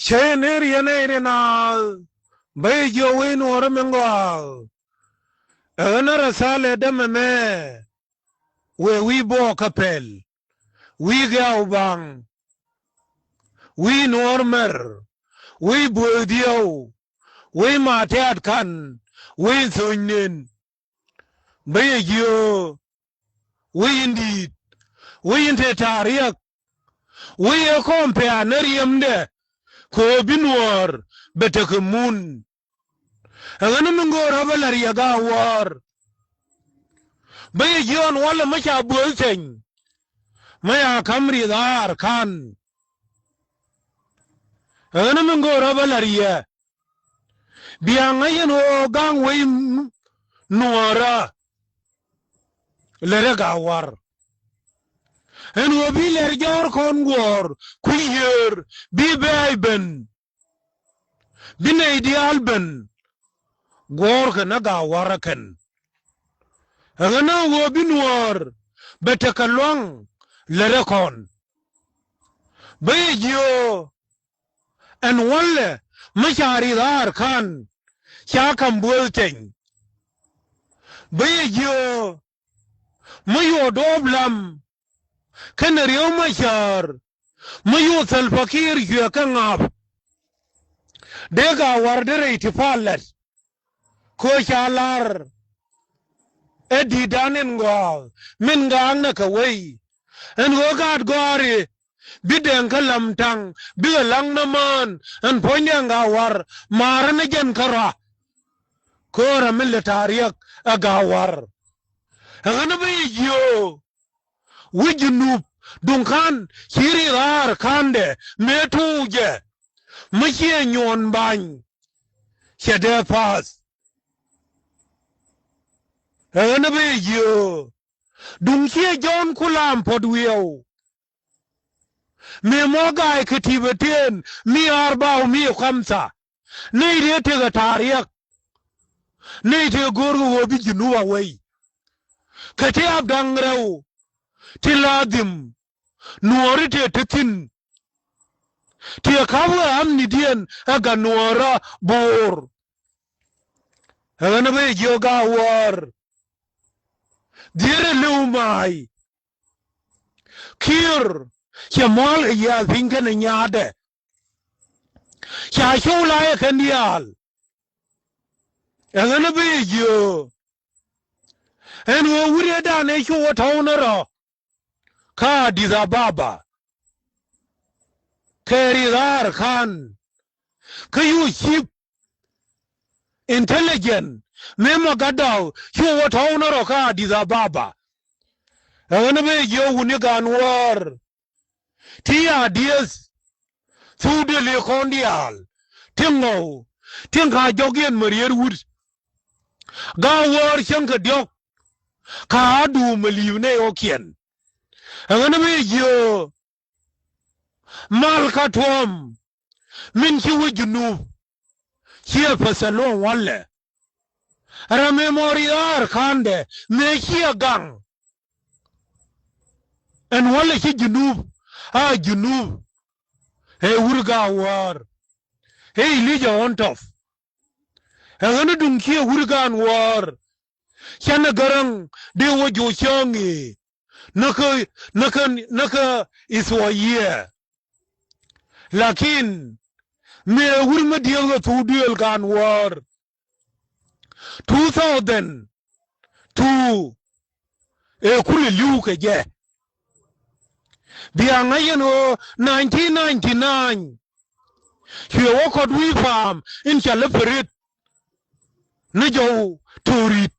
Sheneri na Bejo win or Mengo. Another sale demene. Where we bo capel. We go bang. We normer. We budio. We mateat kan. We sunin. Bejo. We indeed. We inte tariak. We a compare nerium de. Ko binwar betakamun. Agana mungo rabalaria Gawäär. Bay John wala masha bulting. Maya kamri dar kan. Agana mungo rabalaria. Biangayan o gangway nuara. Lere Gawäär. En wabi lerjar kongwar. Kuyer. Bi baiben. Bina idealben. Gwar na Gawäär kan. Agana wabi nuar. Betakalwang. Lere kon. Bayjo. En wale. Mashari dar kan. Shakam bulting. Bayjo. Mayo doblam. Kanariyo mashar. Mayo salfakir yukangap. De Gawäär dere itifalat. Ko shalar. Edi danin go. Min gang na kaway. En wogad gori. Bideng kalam tang. Bigalang naman. En ponyang Gawäär. Marana jan kara. Kora militariyak a Gawäär. Agana bayjo. Wijnup. Dunkan. Shiri dar kande. Metuje. Machie nyon bany. Shade pas. Agana bayjo. Dunkie John kulam podwiyo. Me mogay katibatin. Mi arba mi khamsa. Neyde tega tariyak. Neyde gorgo wobi jinuwa way. Kati abdangraw. Tiladim. Nuorite titin. Tia kawa amnidian aga nuora bor. Agana bayjo Gawäär. Dire lumai. Kir. Shamal ya thinken nyade. Shashula kandial. Agana bayjo. En wo wuri da ne sho taunara. Ka dizababa. Keridar kan. Kayu ship. Intelligent. Memo gadaw. Sho taunara ka dizababa. Agana bayjo unigan war. Tia dies. Thude le kondial. Tingo. Tinga jogien marier wood. Gawäär shanka diok. Ka adu malivne okien. Agana bayjo. Malka tuam. Min chiwe junub. Chia pasalon wale. Rame moriar kande. Me chia gang. En wale chi junub. Ah junub. Hey Gawäär. Hey lija ontof. Agana dunkia wurgan war. Shana garang de wajo shangi. Naka iswaye. Lakin me wurma diyaga tudiyal kan war. 2002 kuli liuke je. Biangayan o 1999. Here wakot we farm in Chalaparit. Nijo turit.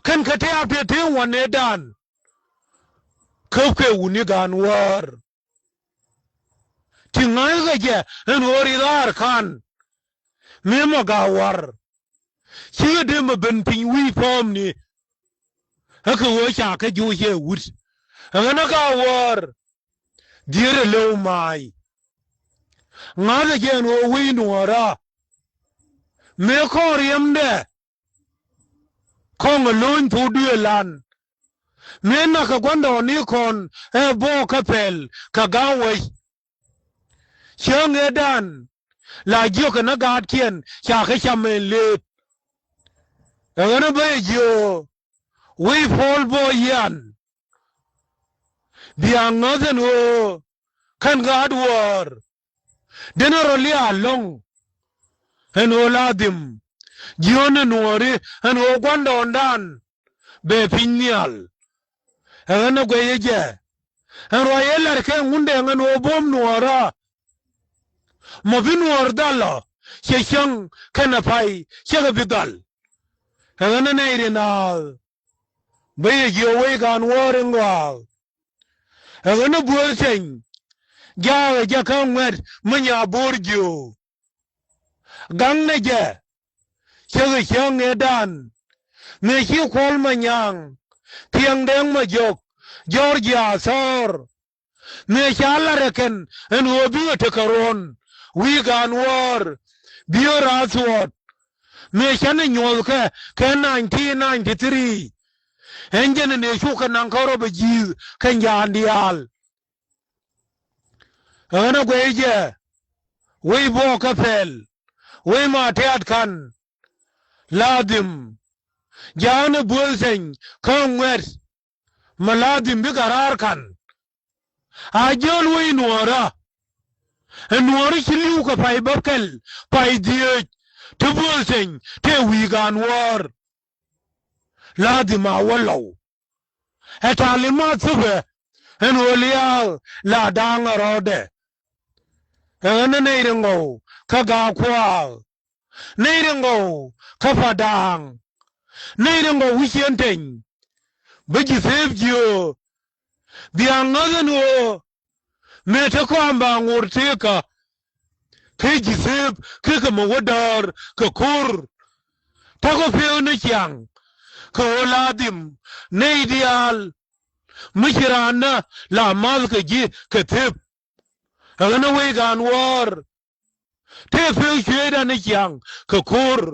Kan kate apete wane dan. Kapke unigan war. Tingaga je en oridar kan. Memo Gawäär. Siga dema ben ping we farm ni. Haka washa ka johe wood. Agana Gawäär. Dire low mai. Ngada jen o we nuara. Me koriam de. Kong alone to do a land. Me na ka gwanda o nikon bo kapel ka Gawäär. เชื่อเงดันลาเยอะกันนักการเขียนชาให้ชาเมลเลดเออนะเบยโยวิฟอลบอยันเบียงเงินโอขันกาดวอร์เดนรอลีอาลงเฮนโอลาดิมจิโอนนัวรีเฮนโอควันดอนดันเบฟินิอัลเออนะเกยเจเฮนรอยเอลร์แค่งุนเดงเฮนโอบอมนัวระมาฟินัวร์ดัลล่ะเชี่ยช่างแค่นับไปเชี่ยกับบิดัลเฮนนั่นเองนะเบยโยเวกันวอร์งวาเฮนนั่นบัวเซงยาจะข้างเวทมันยาบูร์จูกังเนเจเชื่อช่างเงดันเมื่อชิวคอลมันยังเพียงเด้งมาจกจอร์เจียซอร์เมื่อชาลาเรกันเอ็นหัวบิวเทคารอนวีกันวอร์บิวราสวดเมื่อฉันยอลแค่1993เห็นจันเนี่ยชูกันนังเขาเราไปจีกันยานเดียลเออนะเกยเจวิบอกกับเฟลวิมาเทียดกันลาดิมยานบัวเซงข้างเวทมาลาดิมบิการาร์กันอาจจะลุยนัวระนัวระชิลิวกับไปบักเกลไปดีทบัวเซงเทวีกันวอร์ลาดิมาวลาวเอทัลมาสุเบเอ็นวลีอาลาดังรอเดเอ็นเนย์งโง่ข้ากาควาเนย์งโง่ข้าฟาดังเนย์งโง่วิเชียนเต็งบิจิเซฟจิโอเบียงเงินโอเมทความบางอุรเทกะเคจิเซฟคือกับมวดาร์กับคูร์ถ้าก็เพื่อนยังก็ลาดิมเนย์เดียลมิชรานะลามาลกจีกเทปเอ็นเวกันวอร์เทปเพื่อนช่วยได้ยังกับคูร์